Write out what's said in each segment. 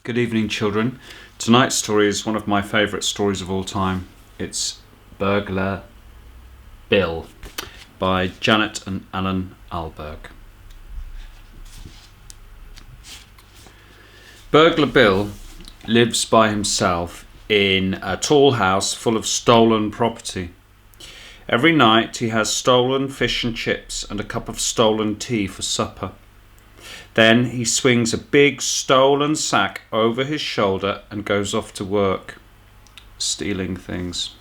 Good evening, children. Tonight's story is one of my favourite stories of all time. It's Burglar Bill by Janet and Alan Alberg. Burglar Bill lives by himself in a tall house full of stolen property. Every night he has stolen fish and chips and a cup of stolen tea for supper. Then he swings a big stolen sack over his shoulder and goes off to work, stealing things.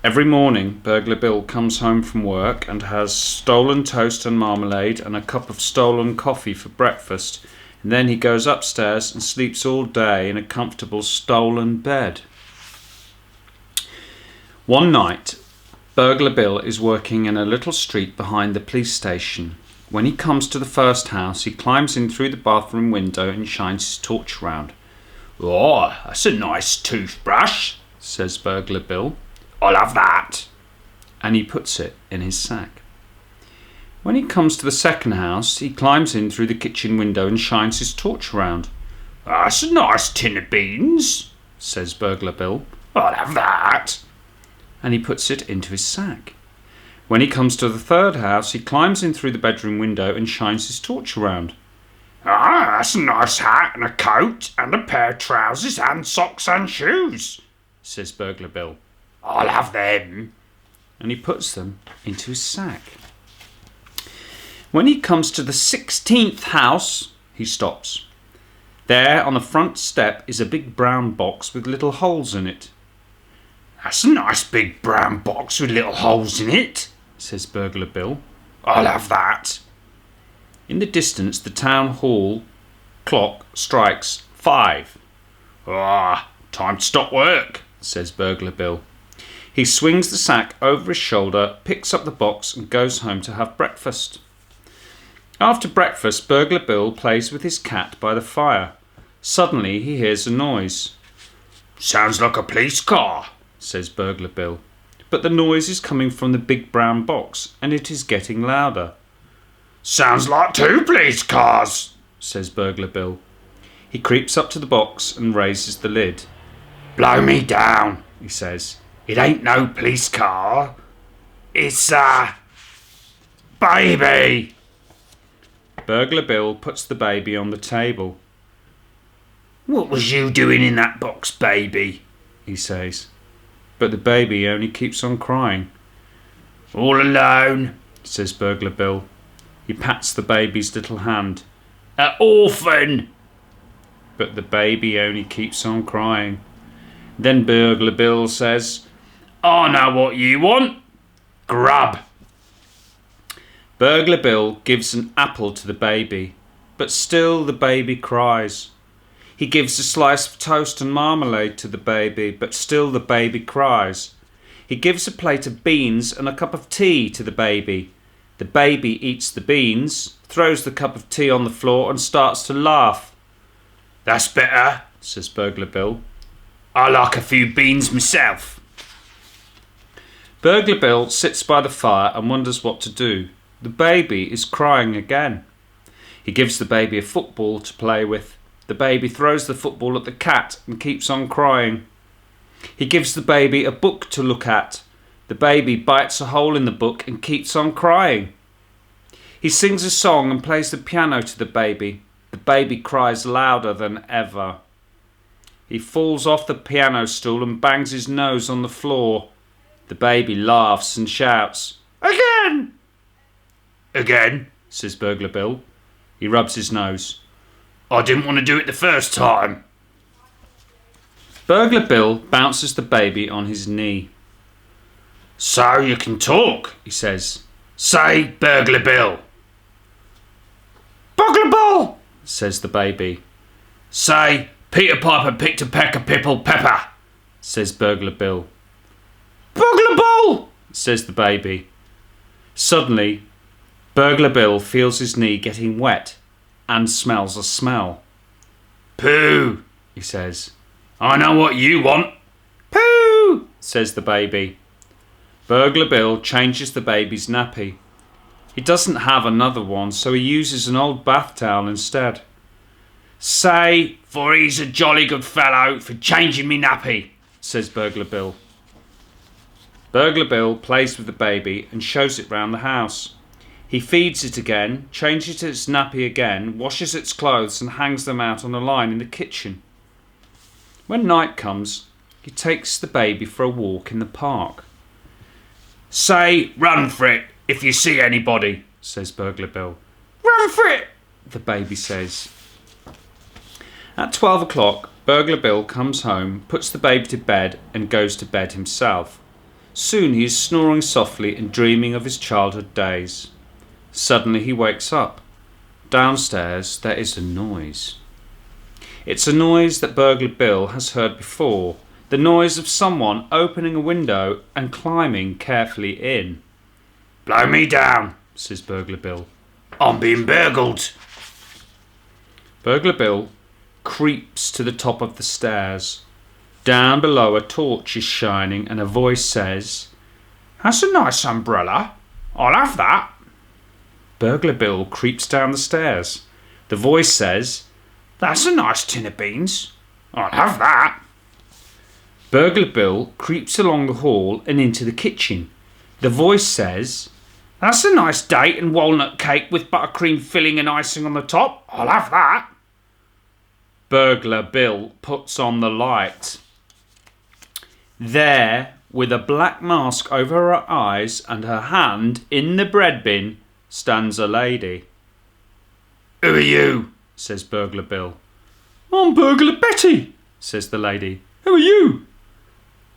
Every morning, Burglar Bill comes home from work and has stolen toast and marmalade and a cup of stolen coffee for breakfast, and then he goes upstairs and sleeps all day in a comfortable stolen bed. One night, Burglar Bill is working in a little street behind the police station. When he comes to the first house, he climbs in through the bathroom window and shines his torch round. "Oh, that's a nice toothbrush," says Burglar Bill. "I'll have that." And he puts it in his sack. When he comes to the second house, he climbs in through the kitchen window and shines his torch round. "That's a nice tin of beans," says Burglar Bill. "I'll have that." And he puts it into his sack. When he comes to the third house, he climbs in through the bedroom window and shines his torch around. "Ah, that's a nice hat and a coat and a pair of trousers and socks and shoes," says Burglar Bill. "I'll have them." And he puts them into his sack. When he comes to the 16th house, he stops. There on the front step is a big brown box with little holes in it. "That's a nice big brown box with little holes in it," says Burglar Bill. "I'll have that." In the distance, the town hall clock strikes 5. "Ah, time to stop work," says Burglar Bill. He swings the sack over his shoulder, picks up the box and goes home to have breakfast. After breakfast, Burglar Bill plays with his cat by the fire. Suddenly he hears a noise. "Sounds like a police car," says Burglar Bill. But the noise is coming from the big brown box, and it is getting louder. "Sounds like 2 police cars," says Burglar Bill. He creeps up to the box and raises the lid. "Blow me down," he says. "It ain't no police car. It's a baby." Burglar Bill puts the baby on the table. "What was you doing in that box, baby?" he says. But the baby only keeps on crying. "All alone," says Burglar Bill. He pats the baby's little hand. "A orphan." But the baby only keeps on crying. Then Burglar Bill says, "I know what you want. Grub." Burglar Bill gives an apple to the baby, but still the baby cries. He gives a slice of toast and marmalade to the baby, but still the baby cries. He gives a plate of beans and a cup of tea to the baby. The baby eats the beans, throws the cup of tea on the floor and starts to laugh. "That's better," says Burglar Bill. "I like a few beans myself." Burglar Bill sits by the fire and wonders what to do. The baby is crying again. He gives the baby a football to play with. The baby throws the football at the cat and keeps on crying. He gives the baby a book to look at. The baby bites a hole in the book and keeps on crying. He sings a song and plays the piano to the baby. The baby cries louder than ever. He falls off the piano stool and bangs his nose on the floor. The baby laughs and shouts, "Again!" "Again," says Burglar Bill. He rubs his nose. "I didn't want to do it the first time." Burglar Bill bounces the baby on his knee. "So you can talk," he says. "Say Burglar Bill." "Burglar Bill," says the baby. "Say Peter Piper picked a peck of pipple pepper," says Burglar Bill. "Burglar Bill," says the baby. Suddenly, Burglar Bill feels his knee getting wet and smells a smell. "Pooh," he says. "I know what you want." "Pooh," says the baby. Burglar Bill changes the baby's nappy. He doesn't have another one, so he uses an old bath towel instead. Say, for he's a jolly good fellow for changing me nappy, says Burglar Bill. Burglar Bill plays with the baby and shows it round the house. He feeds it again, changes its nappy again, washes its clothes and hangs them out on a line in the kitchen. When night comes, he takes the baby for a walk in the park. Say, run for it if you see anybody, says Burglar Bill. Run for it, the baby says. At 12 o'clock, Burglar Bill comes home, puts the baby to bed and goes to bed himself. Soon he is snoring softly and dreaming of his childhood days. Suddenly he wakes up. Downstairs there is a noise. It's a noise that Burglar Bill has heard before, the noise of someone opening a window and climbing carefully in. Blow me down, says Burglar Bill. I'm being burgled. Burglar Bill creeps to the top of the stairs. Down below a torch is shining and a voice says, That's a nice umbrella. I'll have that. Burglar Bill creeps down the stairs. The voice says, That's a nice tin of beans. I'll have that. Burglar Bill creeps along the hall and into the kitchen. The voice says, That's a nice date and walnut cake with buttercream filling and icing on the top. I'll have that. Burglar Bill puts on the light. There, with a black mask over her eyes and her hand in the bread bin, stands a lady. Who are you? says Burglar Bill. I'm Burglar Betty, says the lady. Who are you?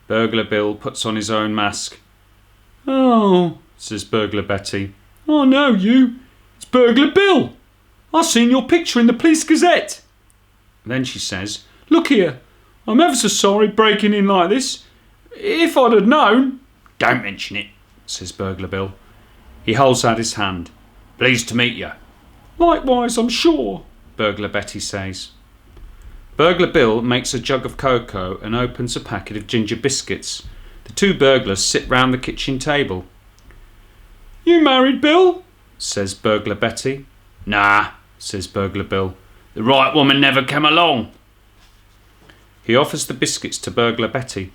Burglar Bill puts on his own mask. Oh, says Burglar Betty. I know you. It's Burglar Bill. I seen your picture in the Police Gazette. Then she says, Look here, I'm ever so sorry breaking in like this. If I'd have known... Don't mention it, says Burglar Bill. He holds out his hand. Pleased to meet you. Likewise, I'm sure, Burglar Betty says. Burglar Bill makes a jug of cocoa and opens a packet of ginger biscuits. The two burglars sit round the kitchen table. You married, Bill? says Burglar Betty. Nah, says Burglar Bill. The right woman never came along. He offers the biscuits to Burglar Betty.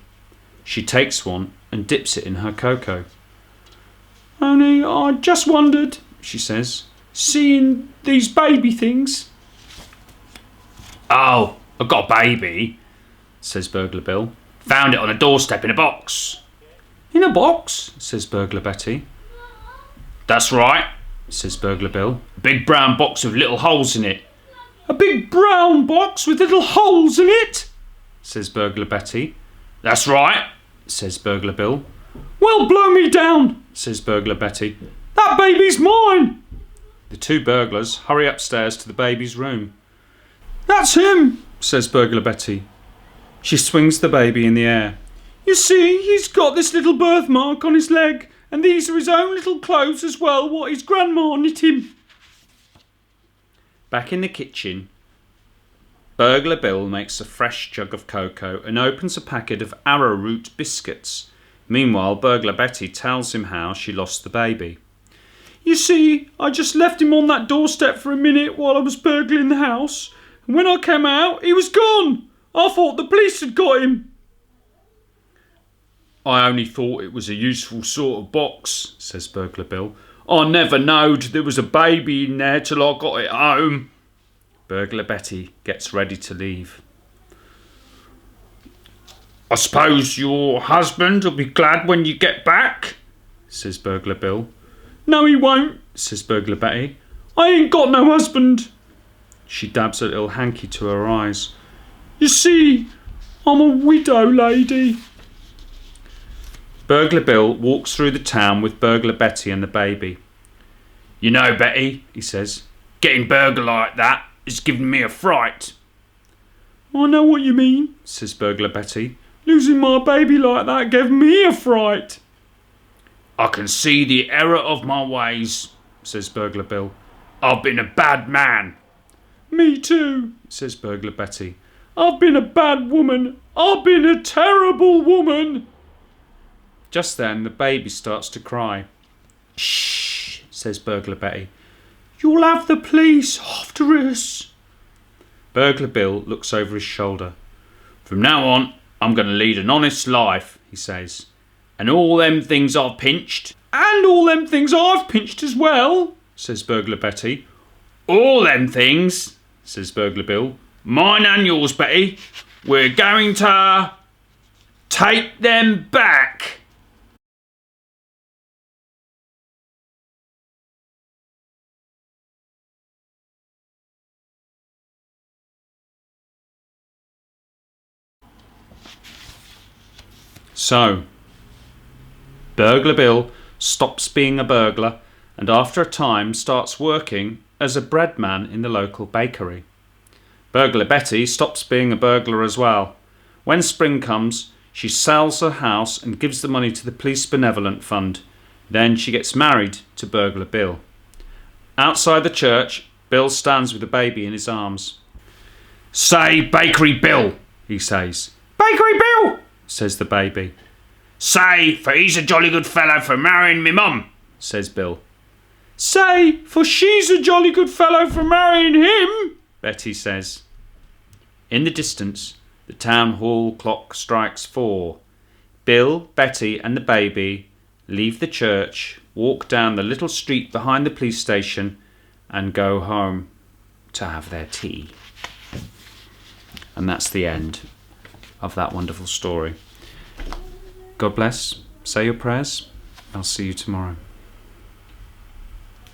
She takes one and dips it in her cocoa. Only I just wondered, she says, seeing these baby things. Oh, I've got a baby, says Burglar Bill. Found it on a doorstep in a box. In a box, says Burglar Betty. That's right, says Burglar Bill. A big brown box with little holes in it. A big brown box with little holes in it, says Burglar Betty. That's right, says Burglar Bill. Well, blow me down, says Burglar Betty. That baby's mine. The two burglars hurry upstairs to the baby's room. That's him, says Burglar Betty. She swings the baby in the air. You see, he's got this little birthmark on his leg, and these are his own little clothes as well, what his grandma knit him. Back in the kitchen, Burglar Bill makes a fresh jug of cocoa and opens a packet of arrowroot biscuits. Meanwhile, Burglar Betty tells him how she lost the baby. You see, I just left him on that doorstep for a minute while I was burgling the house, and when I came out, he was gone. I thought the police had got him. I only thought it was a useful sort of box, says Burglar Bill. I never knowed there was a baby in there till I got it home. Burglar Betty gets ready to leave. I suppose your husband will be glad when you get back, says Burglar Bill. No, he won't, says Burglar Betty. I ain't got no husband. She dabs a little hanky to her eyes. You see, I'm a widow lady. Burglar Bill walks through the town with Burglar Betty and the baby. You know, Betty, he says, getting burgled like that is giving me a fright. I know what you mean, says Burglar Betty. Losing my baby like that gave me a fright. I can see the error of my ways, says Burglar Bill. I've been a bad man. Me too, says Burglar Betty. I've been a bad woman. I've been a terrible woman. Just then the baby starts to cry. Shh, says Burglar Betty. You'll have the police after us. Burglar Bill looks over his shoulder. "From now on, I'm going to lead an honest life," he says. "And all them things I've pinched." "And all them things I've pinched as well," says Burglar Betty. "All them things," says Burglar Bill. "Mine and yours, Betty. We're going to take them back." So, Burglar Bill stops being a burglar and after a time starts working as a bread man in the local bakery. Burglar Betty stops being a burglar as well. When spring comes, she sells her house and gives the money to the Police Benevolent Fund. Then she gets married to Burglar Bill. Outside the church, Bill stands with the baby in his arms. "Say Bakery Bill," he says. "Bakery Bill," says the baby. "Say, for he's a jolly good fellow for marrying me mum," says Bill. "Say, for she's a jolly good fellow for marrying him," Betty says. In the distance, the town hall clock strikes 4. Bill, Betty and the baby leave the church, walk down the little street behind the police station and go home to have their tea. And that's the end of that wonderful story. God bless. Say your prayers. I'll see you tomorrow.